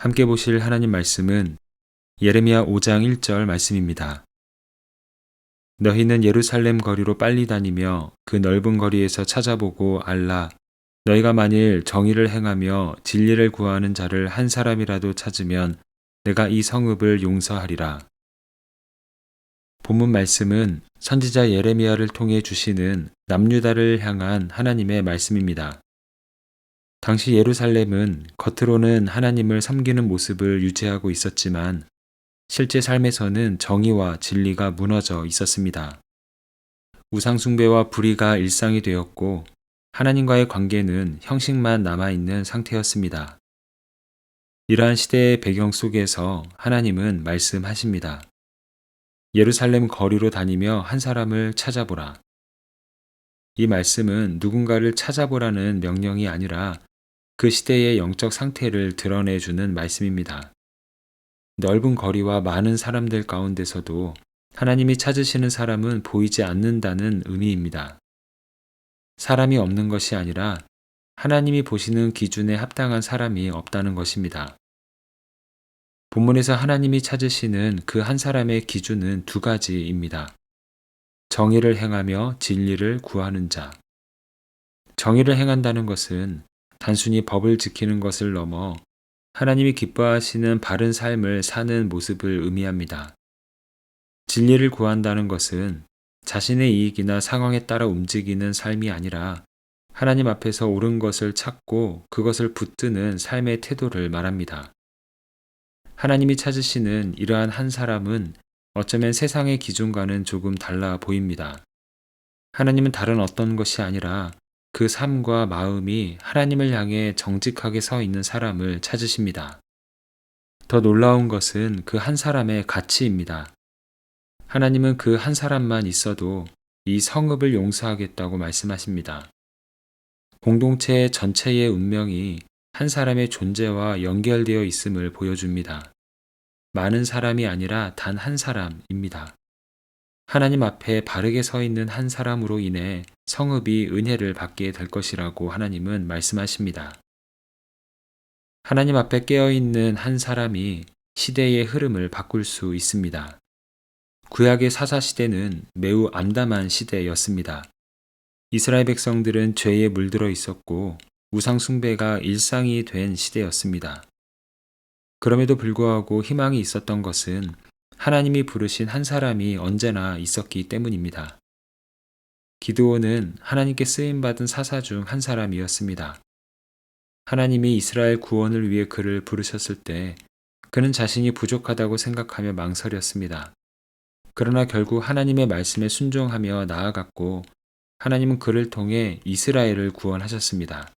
함께 보실 하나님 말씀은 예레미야 5장 1절 말씀입니다. 너희는 예루살렘 거리로 빨리 다니며 그 넓은 거리에서 찾아보고 알라. 너희가 만일 정의를 행하며 진리를 구하는 자를 한 사람이라도 찾으면 내가 이 성읍을 용서하리라. 본문 말씀은 선지자 예레미야를 통해 주시는 남유다를 향한 하나님의 말씀입니다. 당시 예루살렘은 겉으로는 하나님을 섬기는 모습을 유지하고 있었지만 실제 삶에서는 정의와 진리가 무너져 있었습니다. 우상숭배와 불의가 일상이 되었고 하나님과의 관계는 형식만 남아있는 상태였습니다. 이러한 시대의 배경 속에서 하나님은 말씀하십니다. 예루살렘 거리로 다니며 한 사람을 찾아보라. 이 말씀은 누군가를 찾아보라는 명령이 아니라 그 시대의 영적 상태를 드러내주는 말씀입니다. 넓은 거리와 많은 사람들 가운데서도 하나님이 찾으시는 사람은 보이지 않는다는 의미입니다. 사람이 없는 것이 아니라 하나님이 보시는 기준에 합당한 사람이 없다는 것입니다. 본문에서 하나님이 찾으시는 그 한 사람의 기준은 두 가지입니다. 정의를 행하며 진리를 구하는 자. 정의를 행한다는 것은 단순히 법을 지키는 것을 넘어 하나님이 기뻐하시는 바른 삶을 사는 모습을 의미합니다. 진리를 구한다는 것은 자신의 이익이나 상황에 따라 움직이는 삶이 아니라 하나님 앞에서 옳은 것을 찾고 그것을 붙드는 삶의 태도를 말합니다. 하나님이 찾으시는 이러한 한 사람은 어쩌면 세상의 기준과는 조금 달라 보입니다. 하나님은 다른 어떤 것이 아니라 그 삶과 마음이 하나님을 향해 정직하게 서 있는 사람을 찾으십니다. 더 놀라운 것은 그 한 사람의 가치입니다. 하나님은 그 한 사람만 있어도 이 성읍을 용서하겠다고 말씀하십니다. 공동체 전체의 운명이 한 사람의 존재와 연결되어 있음을 보여줍니다. 많은 사람이 아니라 단 한 사람입니다. 하나님 앞에 바르게 서 있는 한 사람으로 인해 성읍이 은혜를 받게 될 것이라고 하나님은 말씀하십니다. 하나님 앞에 깨어있는 한 사람이 시대의 흐름을 바꿀 수 있습니다. 구약의 사사시대는 매우 암담한 시대였습니다. 이스라엘 백성들은 죄에 물들어 있었고 우상숭배가 일상이 된 시대였습니다. 그럼에도 불구하고 희망이 있었던 것은 하나님이 부르신 한 사람이 언제나 있었기 때문입니다. 기드온은 하나님께 쓰임받은 사사 중 한 사람이었습니다. 하나님이 이스라엘 구원을 위해 그를 부르셨을 때 그는 자신이 부족하다고 생각하며 망설였습니다. 그러나 결국 하나님의 말씀에 순종하며 나아갔고 하나님은 그를 통해 이스라엘을 구원하셨습니다.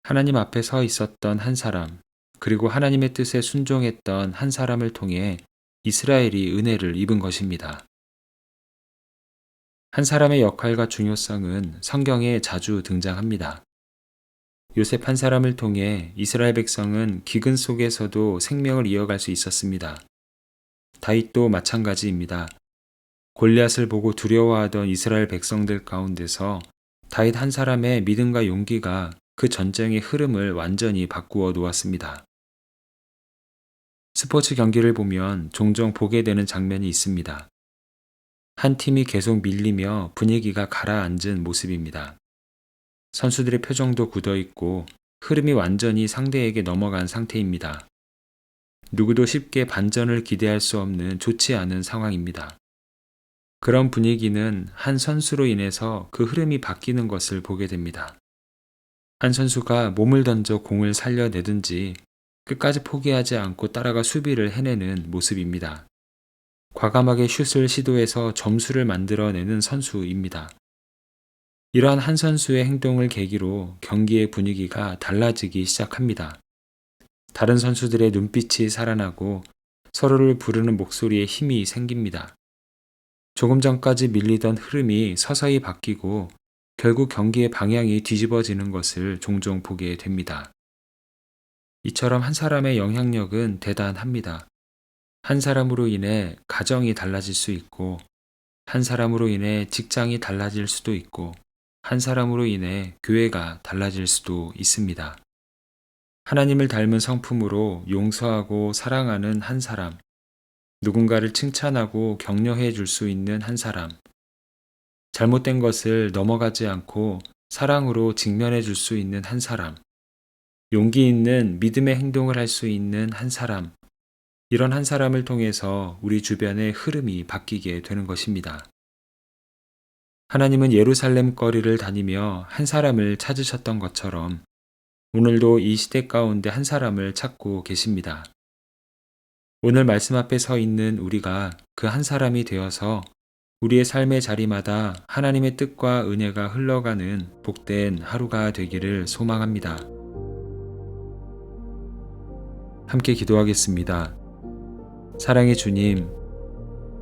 하나님 앞에 서 있었던 한 사람, 그리고 하나님의 뜻에 순종했던 한 사람을 통해 이스라엘이 은혜를 입은 것입니다. 한 사람의 역할과 중요성은 성경에 자주 등장합니다. 요셉 한 사람을 통해 이스라엘 백성은 기근 속에서도 생명을 이어갈 수 있었습니다. 다윗도 마찬가지입니다. 골리앗을 보고 두려워하던 이스라엘 백성들 가운데서 다윗 한 사람의 믿음과 용기가 그 전쟁의 흐름을 완전히 바꾸어 놓았습니다. 스포츠 경기를 보면 종종 보게 되는 장면이 있습니다. 한 팀이 계속 밀리며 분위기가 가라앉은 모습입니다. 선수들의 표정도 굳어 있고 흐름이 완전히 상대에게 넘어간 상태입니다. 누구도 쉽게 반전을 기대할 수 없는 좋지 않은 상황입니다. 그런 분위기는 한 선수로 인해서 그 흐름이 바뀌는 것을 보게 됩니다. 한 선수가 몸을 던져 공을 살려내든지 끝까지 포기하지 않고 따라가 수비를 해내는 모습입니다. 과감하게 슛을 시도해서 점수를 만들어내는 선수입니다. 이러한 한 선수의 행동을 계기로 경기의 분위기가 달라지기 시작합니다. 다른 선수들의 눈빛이 살아나고 서로를 부르는 목소리에 힘이 생깁니다. 조금 전까지 밀리던 흐름이 서서히 바뀌고 결국 경기의 방향이 뒤집어지는 것을 종종 보게 됩니다. 이처럼 한 사람의 영향력은 대단합니다. 한 사람으로 인해 가정이 달라질 수 있고, 한 사람으로 인해 직장이 달라질 수도 있고, 한 사람으로 인해 교회가 달라질 수도 있습니다. 하나님을 닮은 성품으로 용서하고 사랑하는 한 사람, 누군가를 칭찬하고 격려해 줄 수 있는 한 사람, 잘못된 것을 넘어가지 않고 사랑으로 직면해 줄 수 있는 한 사람, 용기 있는 믿음의 행동을 할 수 있는 한 사람, 이런 한 사람을 통해서 우리 주변의 흐름이 바뀌게 되는 것입니다. 하나님은 예루살렘 거리를 다니며 한 사람을 찾으셨던 것처럼 오늘도 이 시대 가운데 한 사람을 찾고 계십니다. 오늘 말씀 앞에 서 있는 우리가 그 한 사람이 되어서 우리의 삶의 자리마다 하나님의 뜻과 은혜가 흘러가는 복된 하루가 되기를 소망합니다. 함께 기도하겠습니다. 사랑의 주님,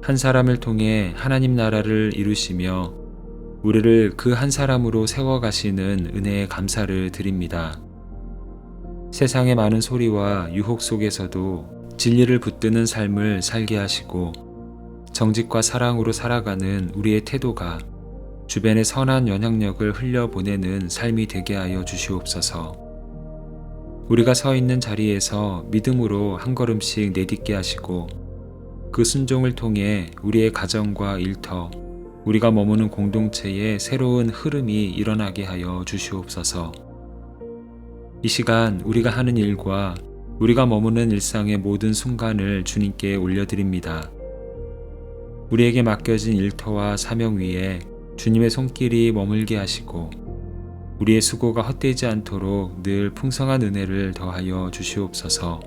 한 사람을 통해 하나님 나라를 이루시며 우리를 그 한 사람으로 세워가시는 은혜에 감사를 드립니다. 세상의 많은 소리와 유혹 속에서도 진리를 붙드는 삶을 살게 하시고 정직과 사랑으로 살아가는 우리의 태도가 주변에 선한 영향력을 흘려보내는 삶이 되게 하여 주시옵소서. 우리가 서 있는 자리에서 믿음으로 한 걸음씩 내딛게 하시고 그 순종을 통해 우리의 가정과 일터, 우리가 머무는 공동체에 새로운 흐름이 일어나게 하여 주시옵소서. 이 시간 우리가 하는 일과 우리가 머무는 일상의 모든 순간을 주님께 올려드립니다. 우리에게 맡겨진 일터와 사명 위에 주님의 손길이 머물게 하시고 우리의 수고가 헛되지 않도록 늘 풍성한 은혜를 더하여 주시옵소서.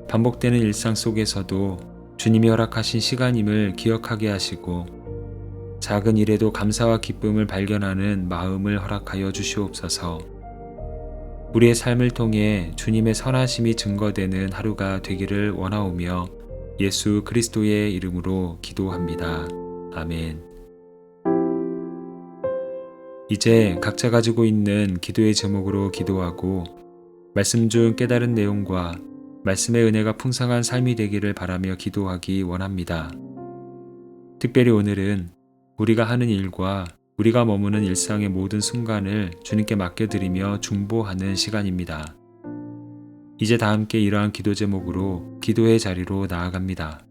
반복되는 일상 속에서도 주님이 허락하신 시간임을 기억하게 하시고 작은 일에도 감사와 기쁨을 발견하는 마음을 허락하여 주시옵소서. 우리의 삶을 통해 주님의 선하심이 증거되는 하루가 되기를 원하오며 예수 그리스도의 이름으로 기도합니다. 아멘. 이제 각자 가지고 있는 기도의 제목으로 기도하고 말씀 중 깨달은 내용과 말씀의 은혜가 풍성한 삶이 되기를 바라며 기도하기 원합니다. 특별히 오늘은 우리가 하는 일과 우리가 머무는 일상의 모든 순간을 주님께 맡겨드리며 중보하는 시간입니다. 이제 다 함께 이러한 기도 제목으로 기도의 자리로 나아갑니다.